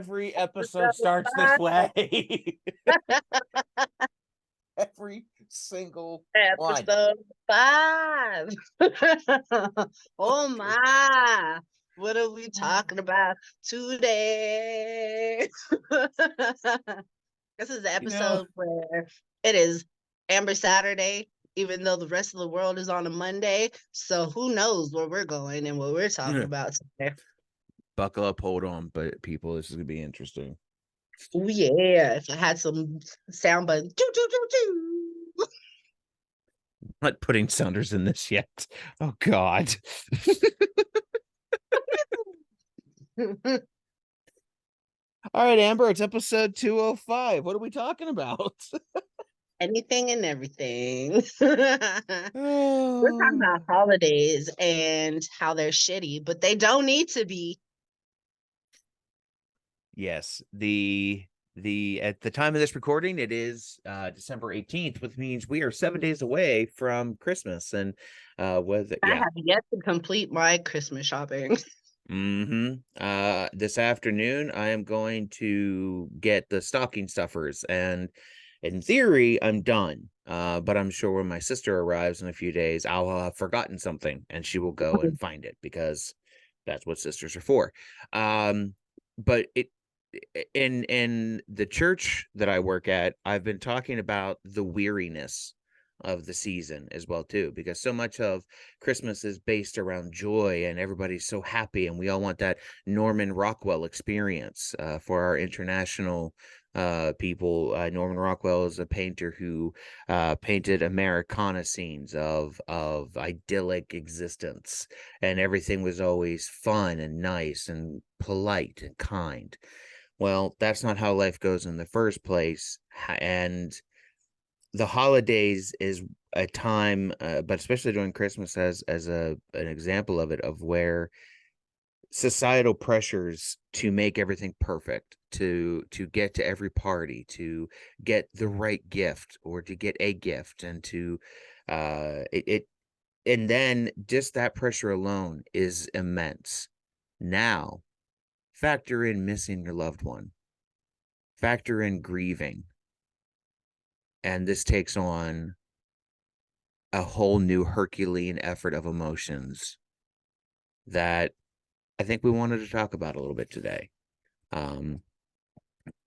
Every episode starts this way. Every single one. Episode 5. Oh my. What are we talking about today? This is the episode where it is Amber Saturday, even though the rest of the world is on a Monday. So who knows where we're going and what we're talking about today. Buckle up, hold on, but people, this is gonna be interesting. Oh yeah, if I had some sound buttons. I'm not putting sounders in this yet. Oh God. All right, Amber, it's episode 205. What are we talking about? Anything and everything. We're talking about holidays and how they're shitty, but they don't need to be. Yes, the at the time of this recording, it is December 18th, which means we are 7 days away from Christmas. And with I have yet to complete my Christmas shopping. This afternoon, I am going to get the stocking stuffers, and in theory, I'm done. But I'm sure when my sister arrives in a few days, I'll have forgotten something, and she will go and find it because that's what sisters are for. But in the church that I work at, I've been talking about the weariness of the season as well too, because so much of Christmas is based around joy and everybody's so happy, and we all want that Norman Rockwell experience. For our international people, Norman Rockwell is a painter who painted Americana scenes of idyllic existence, and everything was always fun and nice and polite and kind. Well, that's not how life goes in the first place. And the holidays is a time, but especially during Christmas, as an example of it, of where societal pressures to make everything perfect, to get to every party, to get the right gift or to get a gift, and to and then just that pressure alone is immense. Now, factor in missing your loved one, factor in grieving, and this takes on a whole new Herculean effort of emotions that I think we wanted to talk about a little bit today.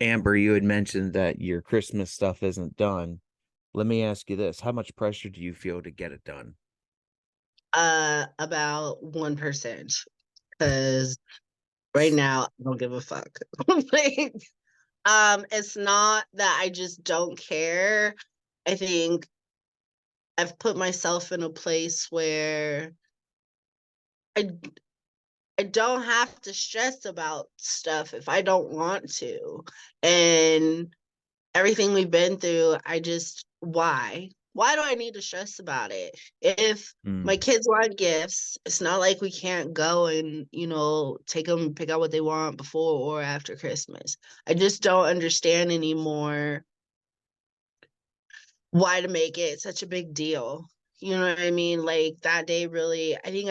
Amber, you had mentioned that your Christmas stuff isn't done. Let me ask you this. How much pressure do you feel to get it done? About 1%. Because right now I don't give a fuck. Like, it's not that I just don't care. I think I've put myself in a place where I I don't have to stress about stuff if I don't want to. And everything we've been through, why? Why do I need to stress about it? If my kids want gifts, it's not like we can't go and, take them and pick out what they want before or after Christmas. I just don't understand anymore why to make it such a big deal. You know what I mean? Like that day really, I think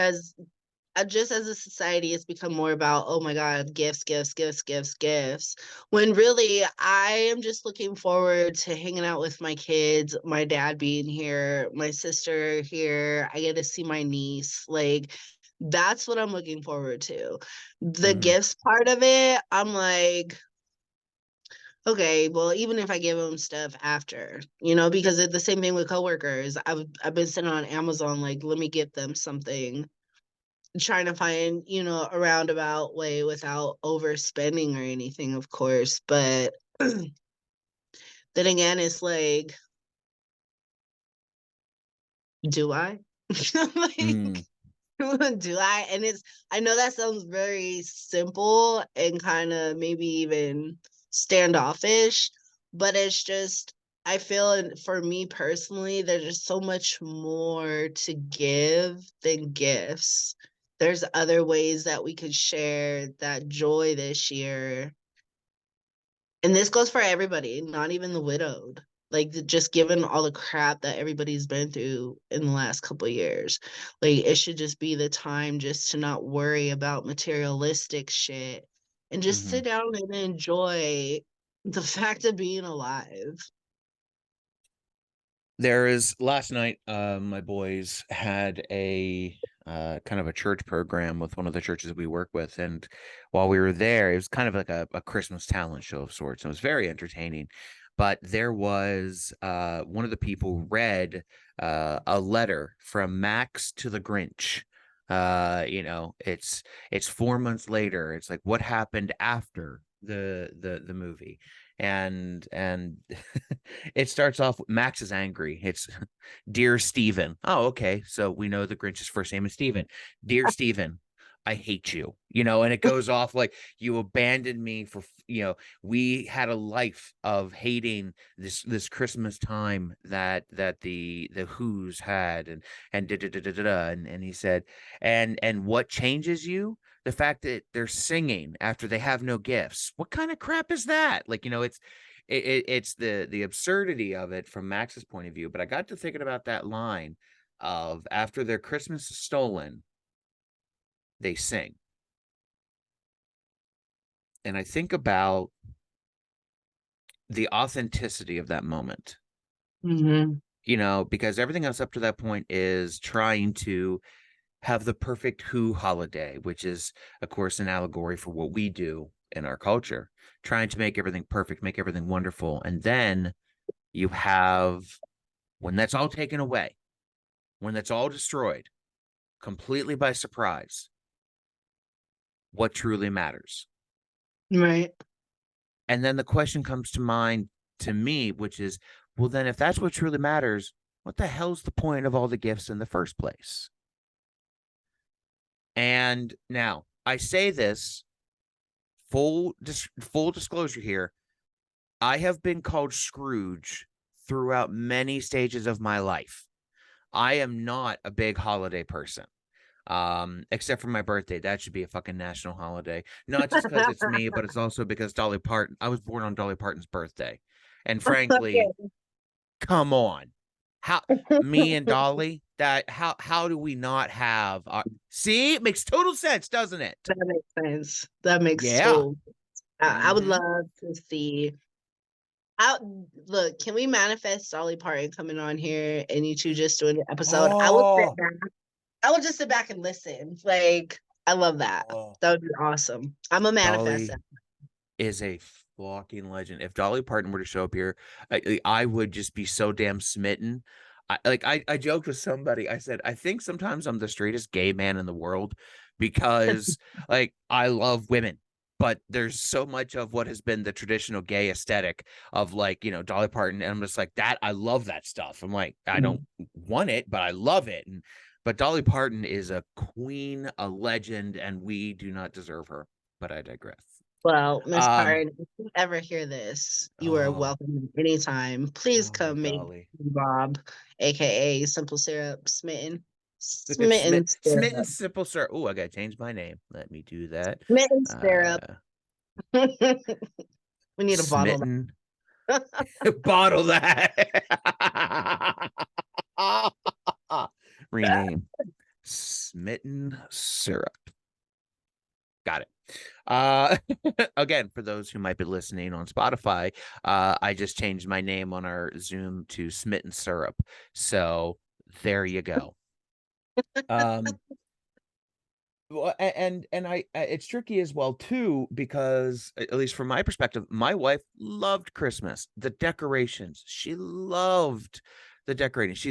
just as a society, it's become more about, oh my God, gifts, gifts, gifts, gifts, gifts. When really, I am just looking forward to hanging out with my kids, my dad being here, my sister here. I get to see my niece. Like, that's what I'm looking forward to. The gifts part of it, I'm like, okay, well, even if I give them stuff after, because it's the same thing with coworkers. I've been sitting on Amazon, like, let me get them something, trying to find, a roundabout way without overspending or anything, of course. But then again, it's like, do I? Like, do I? And I know that sounds very simple and kind of maybe even standoffish, but it's just, I feel for me personally, there's just so much more to give than gifts. There's other ways that we could share that joy this year. And this goes for everybody, not even the widowed. Like, just given all the crap that everybody's been through in the last couple of years, like, it should just be the time just to not worry about materialistic shit and just Hmm. sit down and enjoy the fact of being alive. There is last night, my boys had a kind of a church program with one of the churches we work with. And while we were there, it was kind of like a Christmas talent show of sorts. It was very entertaining. But there was one of the people read a letter from Max to the Grinch. It's 4 months later. It's like what happened after the movie. And it starts off Max is angry. It's dear Stephen. Oh, okay. So we know the Grinch's first name is Stephen. Dear Stephen, I hate you. And it goes off like you abandoned me we had a life of hating this Christmas time that the Who's had and da, da, da, da, da, da. And he said, and what changes you? The fact that they're singing after they have no gifts. What kind of crap is that? It's the absurdity of it from Max's point of view. But I got to thinking about that line of after their Christmas is stolen, they sing. And I think about the authenticity of that moment, Hmm. because everything else up to that point is trying to have the perfect Who holiday, which is, of course, an allegory for what we do in our culture, trying to make everything perfect, make everything wonderful. And then you have, when that's all taken away, when that's all destroyed completely by surprise, what truly matters. Right. And then the question comes to mind to me, which is, well, then if that's what truly matters, what the hell's the point of all the gifts in the first place? And now I say this full disclosure here. I have been called Scrooge throughout many stages of my life. I am not a big holiday person. Except for my birthday. That should be a fucking national holiday. Not just because it's me, but it's also because Dolly Parton, I was born on Dolly Parton's birthday. And frankly, Okay. come on. How me and Dolly, that how do we not have see? It makes total sense, doesn't it? That makes sense. That makes Yeah. total. I would Mm-hmm. love to see. I look. Can we manifest Dolly Parton coming on here and you two just doing an episode? I will sit Oh, back. I will just sit back and listen. Like I love that. oh. That would be awesome. I'm a manifest. Dolly is a fucking legend. If Dolly Parton were to show up here, I would just be so damn smitten. I joked with somebody. I said, I think sometimes I'm the straightest gay man in the world because I love women. But there's so much of what has been the traditional gay aesthetic of Dolly Parton. And I'm just like that. I love that stuff. I'm like, I don't want it, but I love it. But Dolly Parton is a queen, a legend, and we do not deserve her. But I digress. Well, Miss Um, Parton, if you ever hear this, you are oh, welcome anytime. Please oh, come make Dolly. Bob, aka Simple Syrup, Smitten, smitten smitten, syrup, simple, sir. Oh, I gotta change my name. Let me do that. smitten syrup. Uh, We need a bottle. smitten, bottle that. Rename smitten syrup. Got it. Uh, again, for those who might be listening on Spotify, I just changed my name on our Zoom to Smitten Syrup. So there you go. Um, well, and it's tricky as well too because at least from my perspective, my wife loved Christmas, the decorations. She loved the decorating. She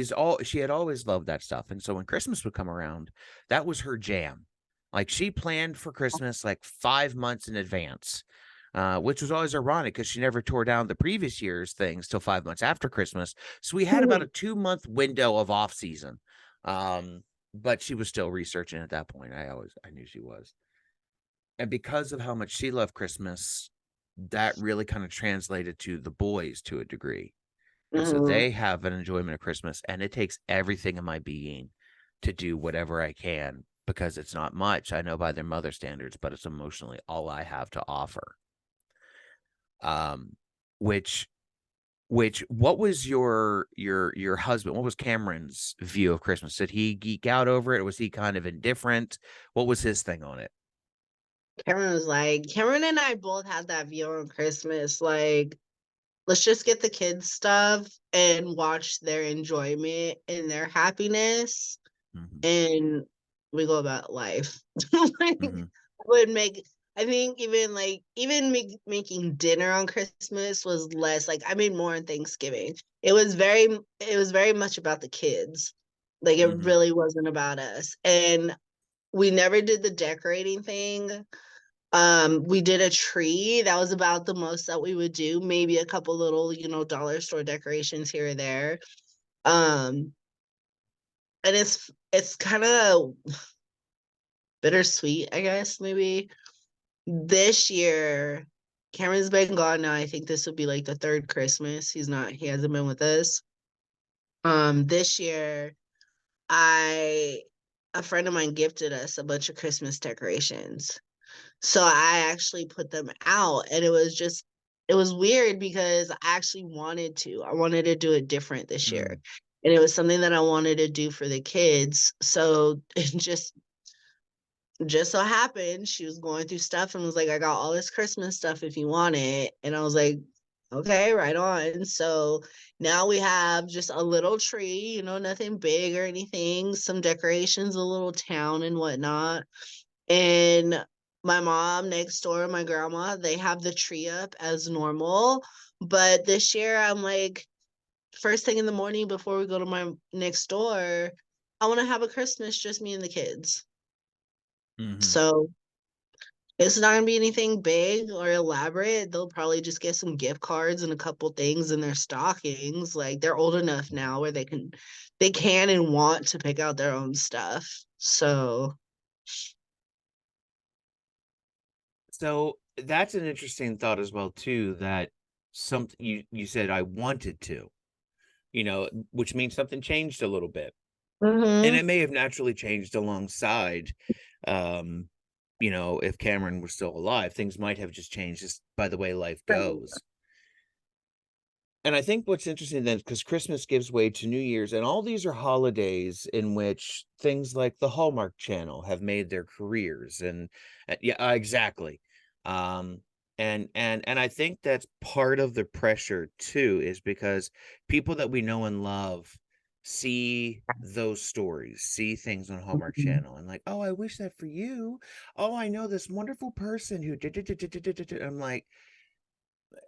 had always loved that stuff, and so when Christmas would come around, that was her jam. Like she planned for Christmas like 5 months in advance, which was always ironic because she never tore down the previous year's things till 5 months after Christmas. So we had about a 2 month window of off season. Um, but she was still researching at that point. I knew she was. And because of how much she loved Christmas, that really kind of translated to the boys to a degree. And so Mhm. they have an enjoyment of Christmas, and it takes everything in my being to do whatever I can because it's not much, I know by their mother standards, but it's emotionally all I have to offer. Um, which what was your husband, what was Cameron's view of Christmas? Did he geek out over it, or was he kind of indifferent? What was his thing on it? Cameron and I both had that view on Christmas. Like, let's just get the kids stuff and watch their enjoyment and their happiness, Mhm, and we go about life. Like, mhm, would make I think even making dinner on Christmas was less like I made more on Thanksgiving. It was very much about the kids. Like it mhm, really wasn't about us. And we never did the decorating thing. We did a tree. That was about the most that we would do. Maybe a couple little, dollar store decorations here or there. Um, and it's kind of bittersweet, I guess, maybe. This year, Cameron's been gone now. I think this will be like the third Christmas. He hasn't been with us. This year, I a friend of mine gifted us a bunch of Christmas decorations. So I actually put them out, and it was weird because I actually wanted to. I wanted to do it different this year. mhm, And it was something that I wanted to do for the kids. So it just so happened she was going through stuff and was like, I got all this Christmas stuff if you want it. And I was like, okay, right on. So now we have just a little tree, nothing big or anything, some decorations, a little town and whatnot. And my mom next door, my grandma, they have the tree up as normal. But this year, I'm like, first thing in the morning before we go to my next door, I want to have a Christmas just me and the kids. mhm. So it's not gonna be anything big or elaborate. They'll probably just get some gift cards and a couple things in their stockings. Like they're old enough now where they can and want to pick out their own stuff. So, So that's an interesting thought as well too, that something you said I wanted to, which means something changed a little bit. And hmm it may have naturally changed alongside, um, if Cameron was still alive, things might have just changed just by the way life goes. And I think what's interesting then, because Christmas gives way to New Year's, and all these are holidays in which things like the Hallmark Channel have made their careers, and yeah, exactly. Um, and I think that's part of the pressure too, is because people that we know and love see those stories, see things on Hallmark Channel, and like, oh, I wish that for you. Oh, I know this wonderful person who did. I'm like,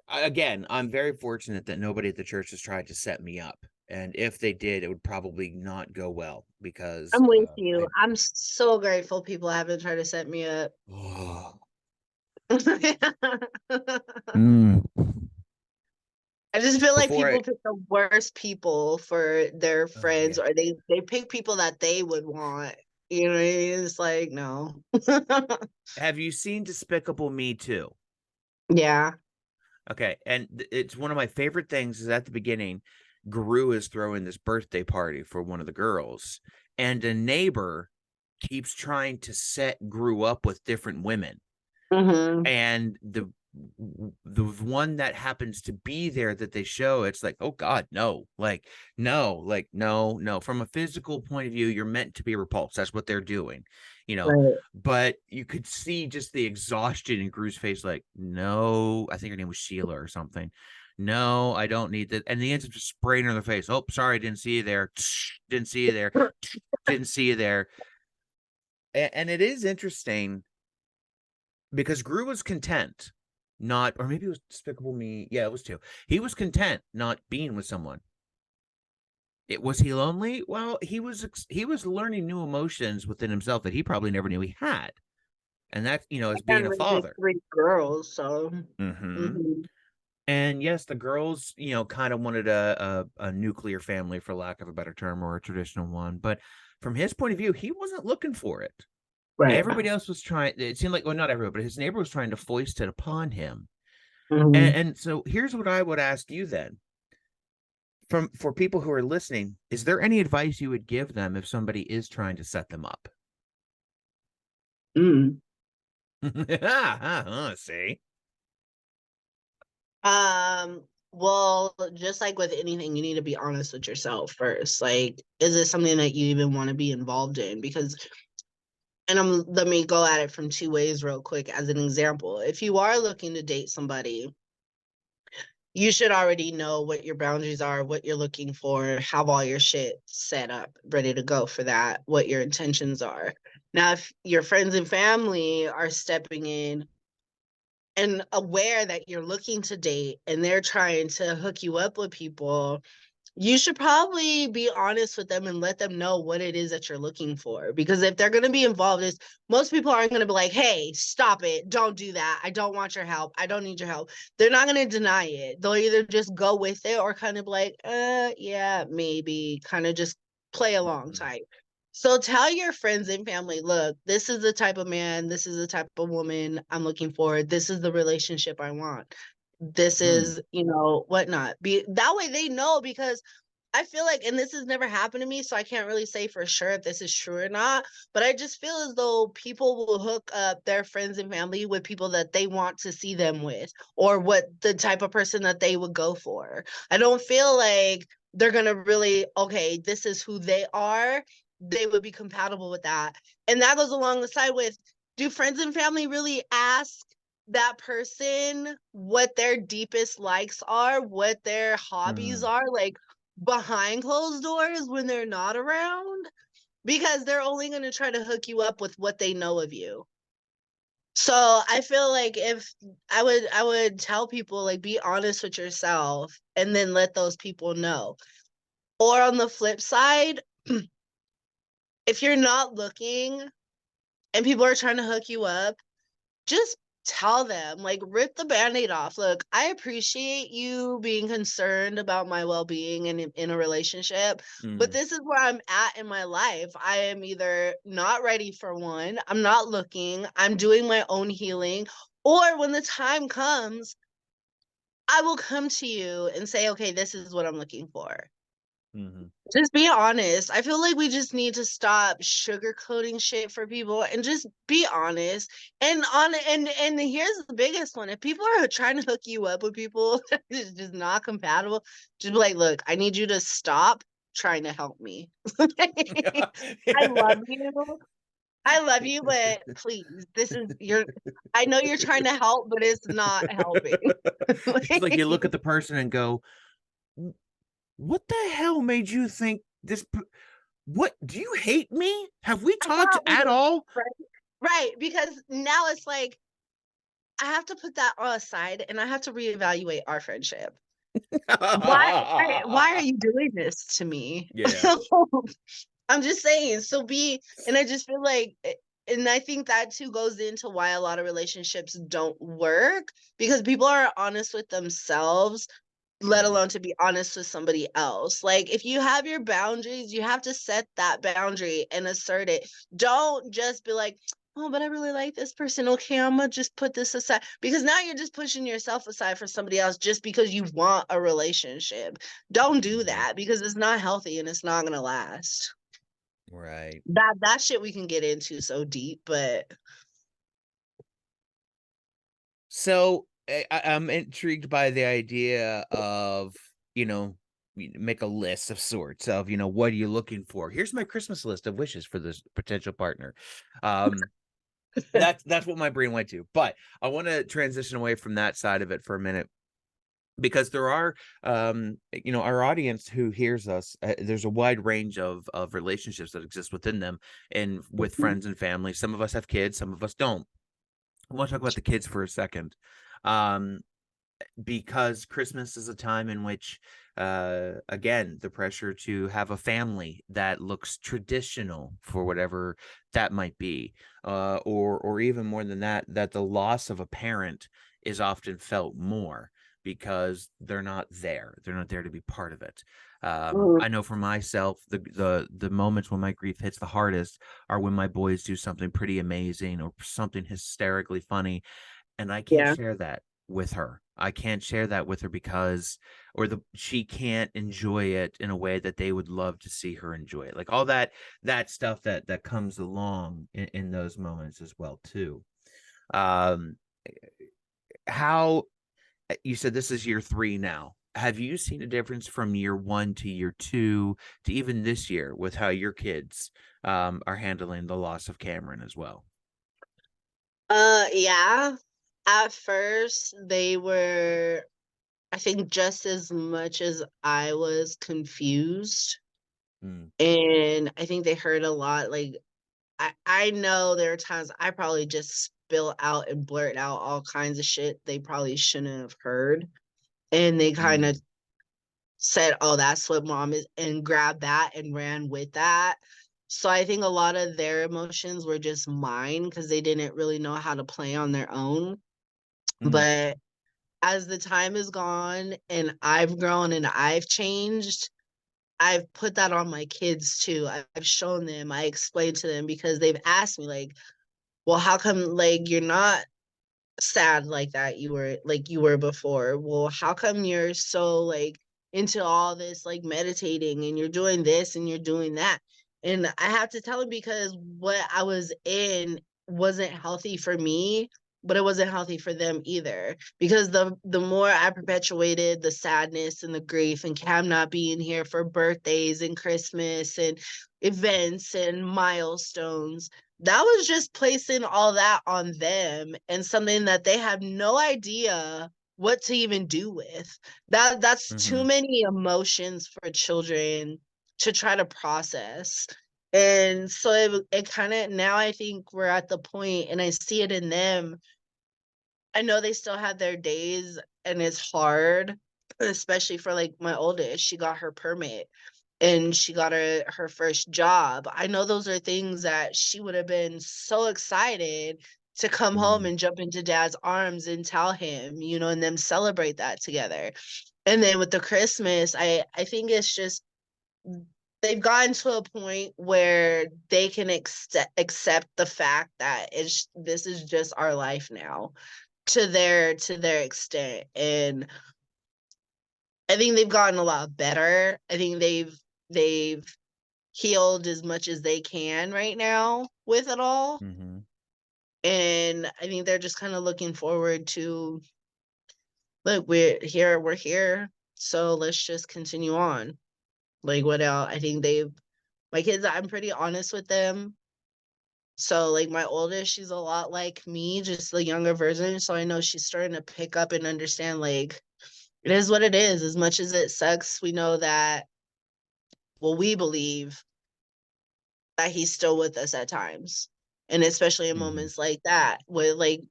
again, I'm very fortunate that nobody at the church has tried to set me up. And if they did, it would probably not go well because I'm with you. I'm so grateful people haven't tried to set me up. oh, I mm, just feel like before I, people pick the worst people for their oh friends, yeah. or they pick people that they would want. You know what I mean? It's like, no. Have you seen Despicable Me too? Yeah. Okay, and it's one of my favorite things is at the beginning, Gru is throwing this birthday party for one of the girls, and a neighbor keeps trying to set Gru up with different women. hmm And the one that happens to be there that they show, it's like, oh god, no, like, no, like, no, from a physical point of view, you're meant to be repulsed. That's what they're doing, you know Right. but you could see just the exhaustion in Gru's face, like, no, I think her name was Sheila or something. No, I don't need that. And the ends up just spraying her in the face. Oh, sorry, didn't see you there. Didn't see you there. Didn't see you there. And it is interesting because Gru was content, not, or maybe it was Despicable Me. Yeah, it was two. He was content not being with someone. It was he lonely? Well, he was learning new emotions within himself that he probably never knew he had, and that's as being And a raising father. 3 girls, so Hmm. mhm. And yes, the girls, kind of wanted a nuclear family, for lack of a better term, or a traditional one. But from his point of view, he wasn't looking for it. Right. Everybody else was trying. It seemed like, well, not everybody, but his neighbor was trying to foist it upon him. And, Mhm. and so here's what I would ask you then, from for people who are listening: is there any advice you would give them if somebody is trying to set them up? Mm. See. Well, just like with anything, you need to be honest with yourself first. Like, is it something that you even want to be involved in? Because And let me go at it from two ways real quick as an example. If you are looking to date somebody, you should already know what your boundaries are, what you're looking for, have all your shit set up, ready to go for that, what your intentions are. Now, if your friends and family are stepping in and aware that you're looking to date and they're trying to hook you up with people, you should probably be honest with them and let them know what it is that you're looking for. Because if they're going to be involved, is most people aren't going to be like, "Hey, stop it. Don't do that. I don't want your help. I don't need your help." They're not going to deny it. They'll either just go with it or kind of like, yeah, maybe," kind of just play along Mhm. type. So tell your friends and family, look, this is the type of man, this is the type of woman I'm looking for. This is the relationship I want. This Hmm. is, whatnot. Be that way they know, because I feel like, and this has never happened to me, so I can't really say for sure if this is true or not, but I just feel as though people will hook up their friends and family with people that they want to see them with, or what the type of person that they would go for. I don't feel like they're going to really, okay, this is who they are. They would be compatible with that. And that goes along the side with, do friends and family really ask that person what their deepest likes are, what their hobbies Hmm. are, like behind closed doors when they're not around? Because they're only going to try to hook you up with what they know of you. So I feel like if I would tell people, like, be honest with yourself and then let those people know. Or on the flip side, if you're not looking and people are trying to hook you up, just tell them, like, rip the band-aid off. Look, I appreciate you being concerned about my well-being in a relationship, but Hmm. this is where I'm at in my life. I am either not ready for one, I'm not looking, I'm doing my own healing, or when the time comes, I will come to you and say, okay, this is what I'm looking for. Hmm. Just be honest. I feel like we just need to stop sugarcoating shit for people and just be honest. And here's the biggest one. If people are trying to hook you up with people that is just not compatible, just be like, look, I need you to stop trying to help me. I love you. I love you, but please, this is your I know you're trying to help, but it's not helping. It's like you look Like, at the person and go, what the hell made you think what do you hate me? Have we I talked thought we at were all? friends. Right, because now it's like I have to put that aside and I have to reevaluate our friendship. Why are you doing this to me? Yeah. I'm just saying, and I just feel like and I think that too goes into why a lot of relationships don't work, because people are honest with themselves, let Mhm. alone to be honest with somebody else. Like, if you have your boundaries, you have to set that boundary and assert it. Don't just be like, "Oh, but I really like this person. Okay, I'm gonna just put this aside." Because now you're just pushing yourself aside for somebody else just because you want a relationship. Don't do Mhm. that, because it's not healthy and it's not gonna last. Right. That shit we can get into so deep, but So I'm intrigued by the idea of, make a list of sorts of, what are you looking for? Here's my Christmas list of wishes for this potential partner. Um, that's what my brain went to. But I want to transition away from that side of it for a minute because there are our audience who hears us, there's a wide range of relationships that exist within them and with friends and family. Some of us have kids, some of us don't. I want to talk about the kids for a second. um because Christmas is a time in which, again, the pressure to have a family that looks traditional for whatever that might be, or even more than that, that the loss of a parent is often felt more because they're not there to be part of it. Mhm. I know for myself, the moments when my grief hits the hardest are when my boys do something pretty amazing or something hysterically funny, and I can't Yeah. share that with her. I can't share that with her because she can't enjoy it in a way that they would love to see her enjoy it. Like all that stuff that comes along in those moments as well too. Um how You said this is year 3 now. have you seen a difference from year one to year two to even this year with how your kids are handling the loss of Cameron as well? Yeah. At first, they were, I think, just as much as I was confused, Mm, and I think they heard a lot, like, I know there are times I probably just spill out and blurt out all kinds of shit they probably shouldn't have heard, and they kinda mm, said, "Oh, that's what mom is," and grabbed that and ran with that. So I think a lot of their emotions were just mine because they didn't really know how to play on their own. mm, But as the time has gone and I've grown and I've changed, I've put that on my kids too. I've shown them, I explained to them because they've asked me like, "Well, how come like you're not sad like you were before? Well, how come you're so like into all this like meditating and you're doing this and you're doing that?" And I have to tell him because what I was in wasn't healthy for me, but it wasn't healthy for them either. Because the more I perpetuated the sadness and the grief and Cam not being here for birthdays and Christmas and events and milestones, that was just placing all that on them and something that they have no idea what to even do with. That's too mm-hmm, many emotions for children to try to process. And so it kind of, now I think we're at the point and I see it in them. I know they still have their days and it's hard, especially for like my oldest. She got her permit and she got her first job. I know those are things that she would have been so excited to come home mm, and jump into dad's arms and tell him, you know, and then celebrate that together. And then with the Christmas, I think it's just they've gotten to a point where they can accept the fact that it's this is just our life now to their extent. And I think they've gotten a lot better. I think they've healed as much as they can right now with it all. mm-hmm. And I think they're just kind of looking forward to, look, we're here. So let's just continue on. Like what else? I think my kids, I'm pretty honest with them. So like my oldest, she's a lot like me, just the younger version. So I know she's starting to pick up and understand like it is what it is. As much as it sucks, we know that, well, we believe that he's still with us at times. And especially in Mm-hmm. moments like that, with like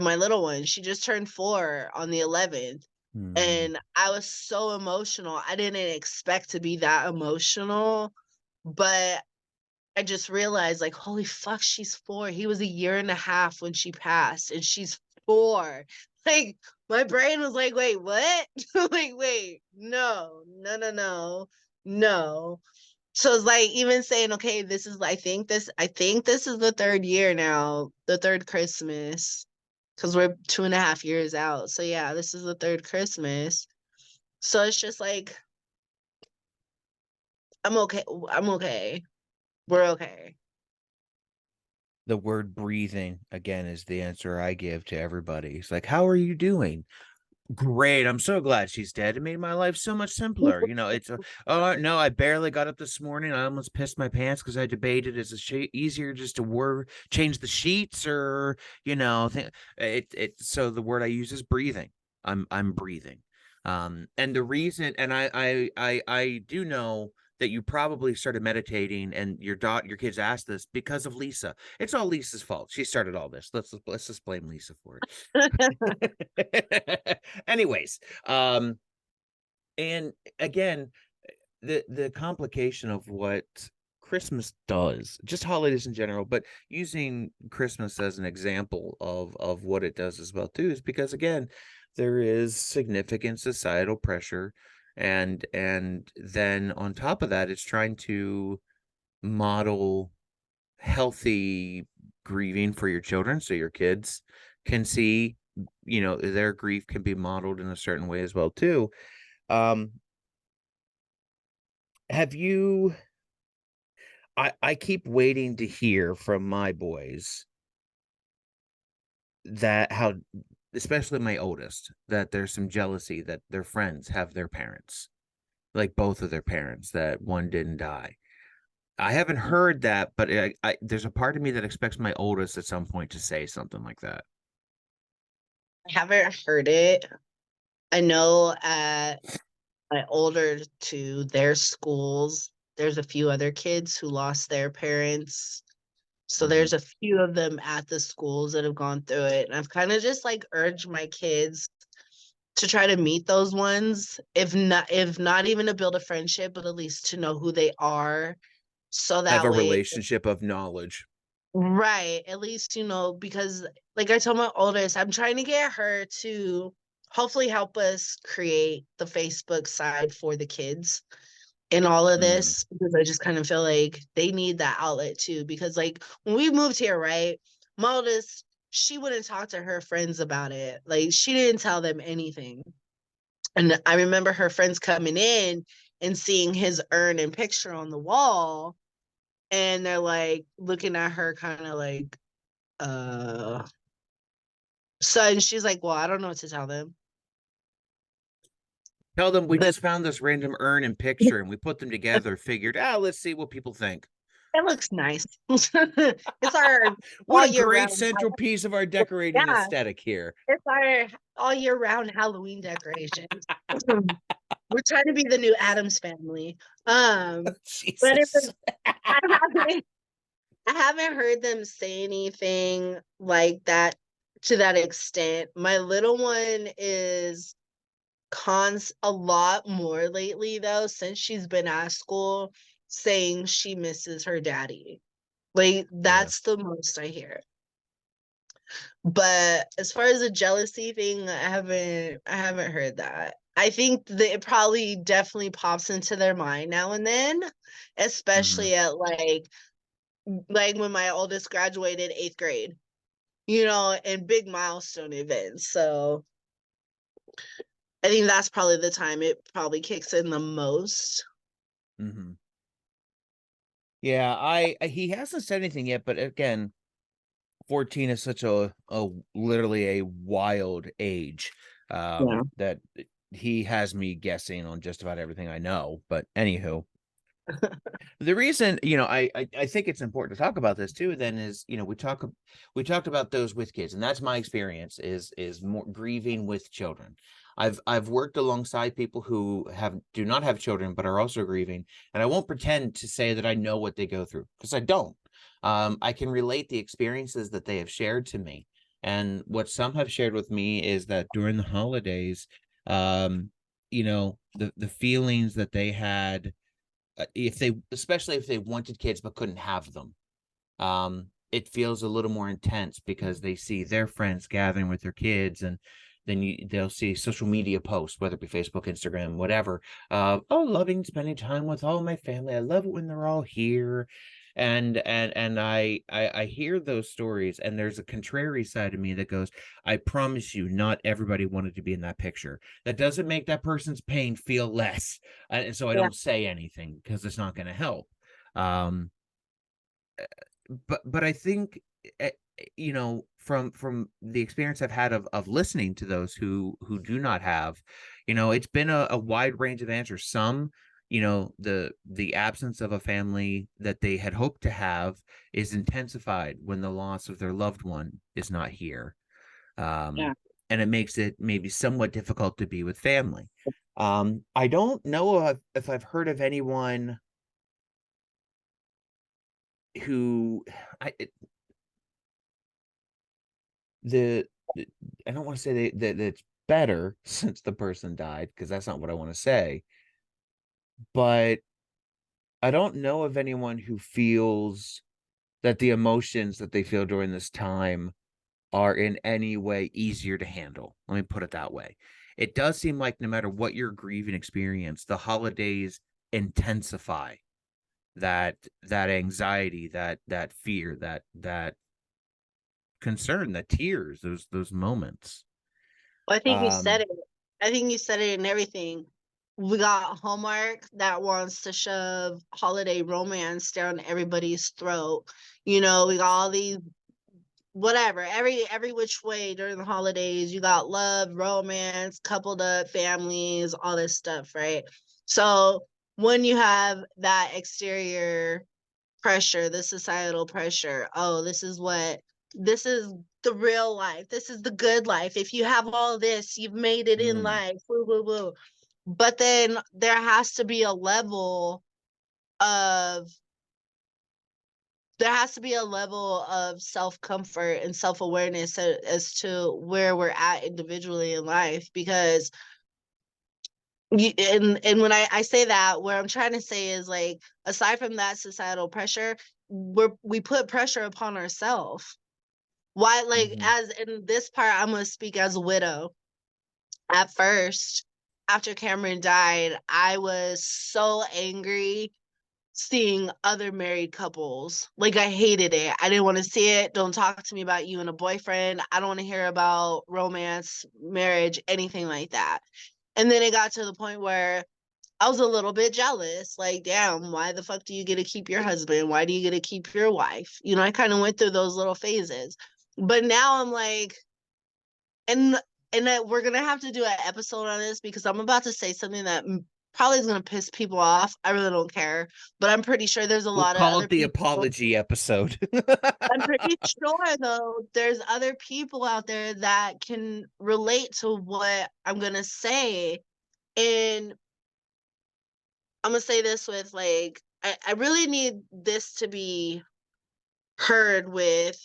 my little one, she just turned 4 on the 11th. Mm-hmm. And I was so emotional. I didn't expect to be that emotional, but I just realized, like, holy fuck, she's 4. He was a year and a half when she passed, and she's 4. Like, my brain was like, wait, what? Like, wait, no, no, no, no, no. So it's like even saying, okay, this is I think this is the 3rd year now, the 3rd Christmas, because we're 2.5 years out. So yeah, this is the 3rd Christmas. So it's just like I'm okay. I'm okay. We're okay. The word breathing again is the answer I give to everybody. It's like, how are you doing? Great. I'm so glad she's dead. It made my life so much simpler. You know, oh no, I barely got up this morning. I almost pissed my pants because I debated is it easier just to change the sheets or so the word I use is breathing. I'm breathing. And the reason and I do know that you probably started meditating and your kids asked this because of Lisa. It's all Lisa's fault. She started all this. Let's just blame Lisa for it. Anyways, and again, the complication of what Christmas does, just holidays in general, but using Christmas as an example of what it does as well too, is because again, there is significant societal pressure, and then on top of that, it's trying to model healthy grieving for your children so your kids can see their grief can be modeled in a certain way as well too. um have you I keep waiting to hear from my boys that how especially my oldest, that there's some jealousy that their friends have their parents, like both of their parents, that one didn't die. I haven't heard that, but there's a part of me that expects my oldest at some point to say something like that. I haven't heard it. I know at my older two, their schools, there's a few other kids who lost their parents. So Hmm. there's a few of them at the schools that have gone through it. And I've kind of just like urged my kids to try to meet those ones, if not even to build a friendship, but at least to know who they are. So Have that a way, relationship of knowledge. right, at least, because like I told my oldest, I'm trying to get her to hopefully help us create the Facebook side for the kids in all of Mm. this, because I just kind of feel like they need that outlet too. Because like when we moved here, right, my oldest, she wouldn't talk to her friends about it. Like she didn't tell them anything. And I remember her friends coming in and seeing his urn and picture on the wall, and they're like looking at her kind of like, uh so, and she's like, well, I don't know what to tell them. Tell them we But just found this random urn and picture and we put them together, figured, let's see what people think. it looks nice. It's our What all a year great round. central piece of our decorating Yeah, aesthetic here. it's our all year round Halloween decorations. We're trying to be the new Adams family. But it Jesus. was I haven't I haven't heard them say anything like that to that extent. My little one is cons a lot more lately though, since she's been at school, saying she misses her daddy. Like Yeah. that's the most I hear. But as far as the jealousy thing, I haven't heard that. I think that it probably definitely pops into their mind now and then, Hmm. especially at like when my oldest graduated 8th grade, and big milestone events. So I think that's probably the time it probably kicks in the most. Hmm. Yeah, he hasn't said anything yet, but again, 14 is such a literally a wild age, Yeah. that he has me guessing on just about everything I know. But anywho, the reason, I think it's important to talk about this too then is, we talked about those with kids, and that's my experience is more grieving with children. I've worked alongside people who do not have children but are also grieving, and I won't pretend to say that I know what they go through, because I don't. I can relate the experiences that they have shared to me, and what some have shared with me is that during the holidays, the feelings that they had, if they especially if they wanted kids but couldn't have them, it feels a little more intense because they see their friends gathering with their kids, and then they'll see social media posts, whether it be Facebook, Instagram, whatever. Oh, loving spending time with all my family. I love it when they're all here. And I hear those stories, and there's a contrary side of me that goes, I promise you, not everybody wanted to be in that picture. That doesn't make that person's pain feel less. And so I Yeah. don't say anything because it's not going to help. Um, but I think, eh, from the experience I've had of listening to those who do not have, it's been a wide range of answers. Some, the absence of a family that they had hoped to have is intensified when the loss of their loved one is not here. Yeah. And it makes it maybe somewhat difficult to be with family. I don't know if I've heard of anyone who I the I don't want to say that it's better since the person died, because that's not what I want to say. But I don't know of anyone who feels that the emotions that they feel during this time are in any way easier to handle. Let me put it that way. It does seem like no matter what your grieving experience, the holidays intensify that anxiety, that fear, that concern, that tears, those moments. Well, I think you said Um, it. I think you said it in everything. We got Hallmark that wants to shove holiday romance down everybody's throat. We got all these whatever, every which way during the holidays. You got love, romance, coupled up families, all this stuff, right? So when you have that exterior pressure, the societal pressure, oh, this is the real life. This is the good life. If you have all this, you've made it in Mm, life. Woo, woo, woo. But then there has to be a level of there has to be a level of self comfort and self awareness as to where we're at individually in life. Because and when I say that, what I'm trying to say is like, aside from that societal pressure, we put pressure upon ourselves. Why, like, mhm. as in this part, I'm gonna speak as a widow. At first, after Cameron died, I was so angry seeing other married couples. Like, I hated it. I didn't want to see it. Don't talk to me about you and a boyfriend. I don't want to hear about romance, marriage, anything like that. And then it got to the point where I was a little bit jealous. Like, damn, why the fuck do you get to keep your husband? Why do you get to keep your wife? You know, I kind of went through those little phases. But now I'm like, and and that we're gonna have to do an episode on this because I'm about to say something that probably is gonna piss people off. I really don't care, but I'm pretty sure there's a We'll lot of call other it the people. apology episode. I'm pretty sure though there's other people out there that can relate to what I'm gonna say, and I'm gonna say this with like I really need this to be heard with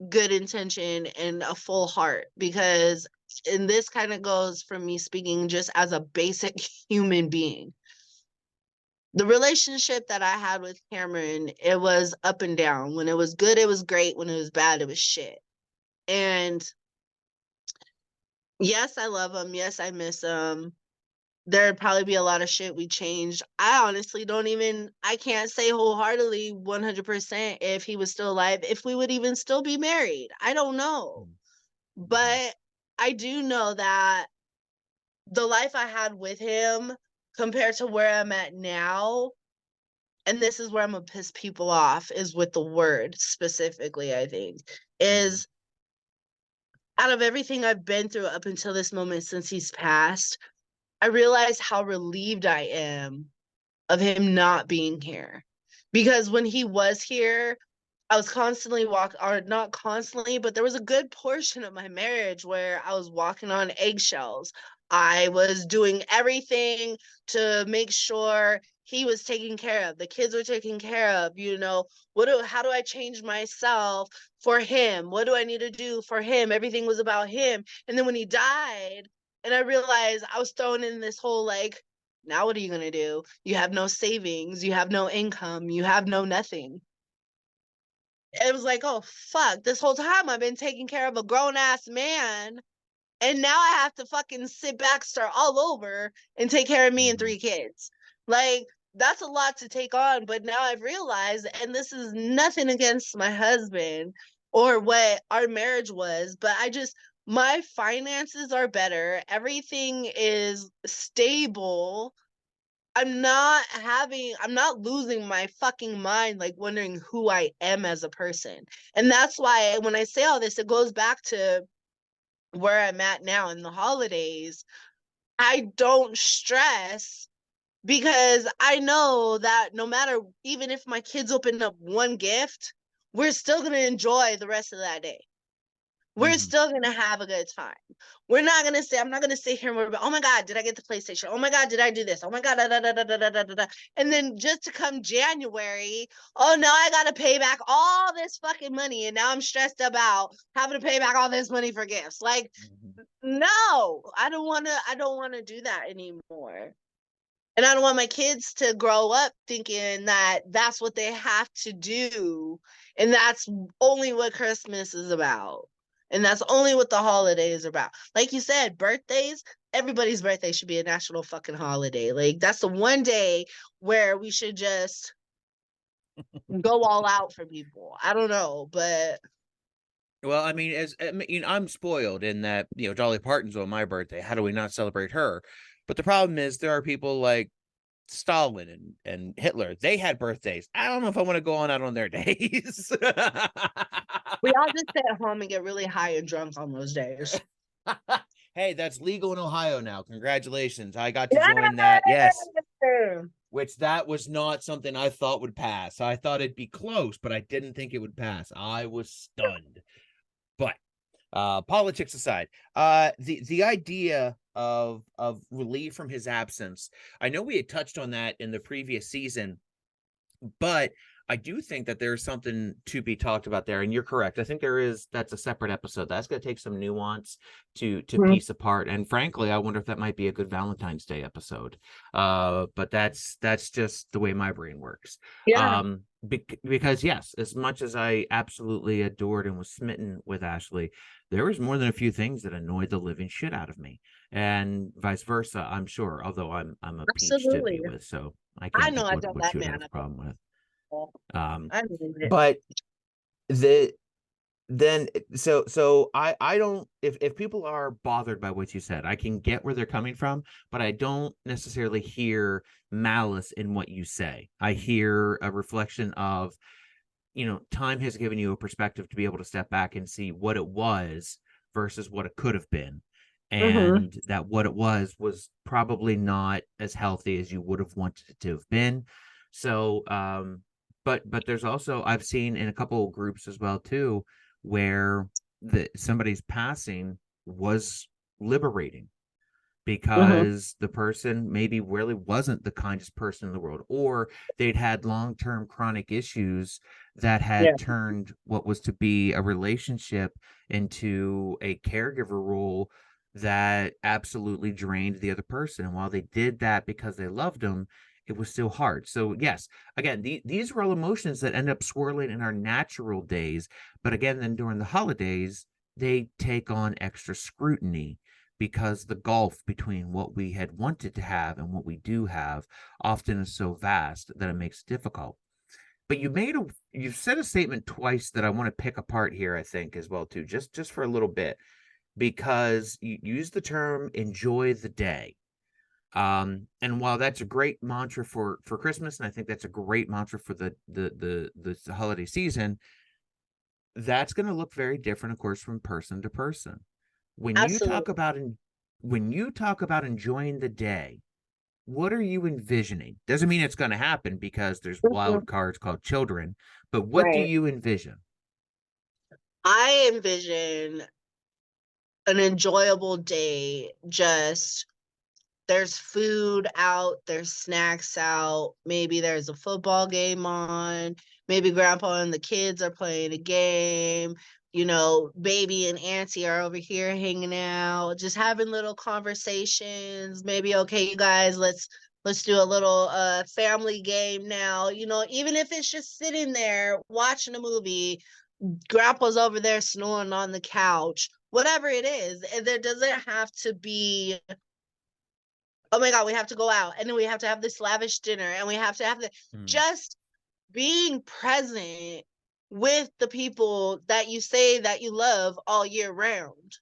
good intention and a full heart, because and this kind of goes from me speaking just as a basic human being. The relationship that I had with Cameron, it was up and down. When it was good, it was great. When it was bad, it was shit. And yes, I love him. Yes, I miss him. There'd probably be a lot of shit we changed. I honestly don't even, I can't say wholeheartedly 100% if he was still alive, if we would even still be married. I don't know. Mhm, But I do know that the life I had with him compared to where I'm at now, and this is where I'm gonna piss people off, is with the word specifically, I think, mhm, is out of everything I've been through up until this moment since he's passed, I realize how relieved I am of him not being here. Because when he was here, I was constantly or not constantly, but there was a good portion of my marriage where I was walking on eggshells. I was doing everything to make sure he was taken care of, the kids were taken care of, you know, how do I change myself for him? What do I need to do for him? Everything was about him. And then when he died, and I realized I was thrown in this whole like, now what are you going to do? You have no savings, you have no income, you have no nothing. It was like, oh fuck, this whole time I've been taking care of a grown ass man, and now I have to fucking sit back, start all over, and take care of me and mhm, three kids. Like, that's a lot to take on, but now I've realized, and this is nothing against my husband or what our marriage was, but my finances are better. Everything is stable. I'm not losing my fucking mind, like wondering who I am as a person. And that's why when I say all this, it goes back to where I'm at now in the holidays. I don't stress because I know that no matter, even if my kids open up one gift, we're still going to enjoy the rest of that day. We're mhm. still gonna have a good time. We're not gonna say, I'm not gonna sit here and worry about, oh my God, did I get the PlayStation? Oh my God, did I do this? Oh my God, da, da, da, da, da, da, da, da. And then just to come January, oh no, I gotta pay back all this fucking money. And now I'm stressed about having to pay back all this money for gifts. Like, Mhm. no, I don't wanna do that anymore. And I don't want my kids to grow up thinking that that's what they have to do. And that's only what Christmas is about. And that's only what the holiday is about. Like you said, birthdays, everybody's birthday should be a national fucking holiday. Like, that's the one day where we should just go all out for people. I don't know, but Well, I mean, I'm spoiled in that, Dolly Parton's on my birthday. How do we not celebrate her? But the problem is there are people like Stalin and Hitler, they had birthdays. I don't know if I want to go on out on their days. We all just stay at home and get really high and drunk on those days. Hey, that's legal in Ohio now. Congratulations. I got to join that. Yes. Which that was not something I thought would pass. I thought it'd be close, but I didn't think it would pass. I was stunned. But politics aside, the idea of relief from his absence, I know we had touched on that in the previous season, but I do think that there's something to be talked about there, and you're correct. I think there is. That's a separate episode. That's going to take some nuance to Mhm. piece apart. And frankly, I wonder if that might be a good Valentine's Day episode. But that's just the way my brain works. Yeah, Because yes, as much as I absolutely adored and was smitten with Ashley, there was more than a few things that annoyed the living shit out of me, and vice versa. I'm sure. Although I'm a peach to absolutely. be with, so I I can't know think I done what that you would have man. a problem with. I need it. But the then so I don't, if people are bothered by what you said, I can get where they're coming from, but I don't necessarily hear malice in what you say. I hear a reflection of, time has given you a perspective to be able to step back and see what it was versus what it could have been. Hmm. And that what it was probably not as healthy as you would have wanted it to have been. So, but there's also, I've seen in a couple of groups as well too, where somebody's passing was liberating Hmm. because the person maybe really wasn't the kindest person in the world, or they'd had long-term chronic issues that Yeah. had turned what was to be a relationship into a caregiver role that absolutely drained the other person. And while they did that because they loved them, it was still hard. So yes, again, these were all emotions that end up swirling in our natural days, but again, then during the holidays, they take on extra scrutiny because the gulf between what we had wanted to have and what we do have often is so vast that it makes it difficult. But you've said a statement twice that I want to pick apart here, I think, as well too, just for a little bit, because you use the term enjoy the day. And while that's a great mantra for Christmas, and I think that's a great mantra for the holiday season, that's going to look very different, of course, from person to person. When you talk Absolutely. about when you talk about enjoying the day, what are you envisioning? Doesn't mean it's going to happen because there's Mhm. wild cards called children, but what do Right. you envision? I envision an enjoyable day. Just there's food out, there's snacks out, maybe there's a football game on, maybe grandpa and the kids are playing a game, baby and auntie are over here hanging out, just having little conversations. Maybe, okay, you guys, let's do a little family game now. Even if it's just sitting there watching a movie, grandpa's over there snoring on the couch, whatever it is. And there doesn't have to be, oh my God, we have to go out and then we have to have this lavish dinner and we have to have the, Hmm. just being present with the people that you say that you love all year round.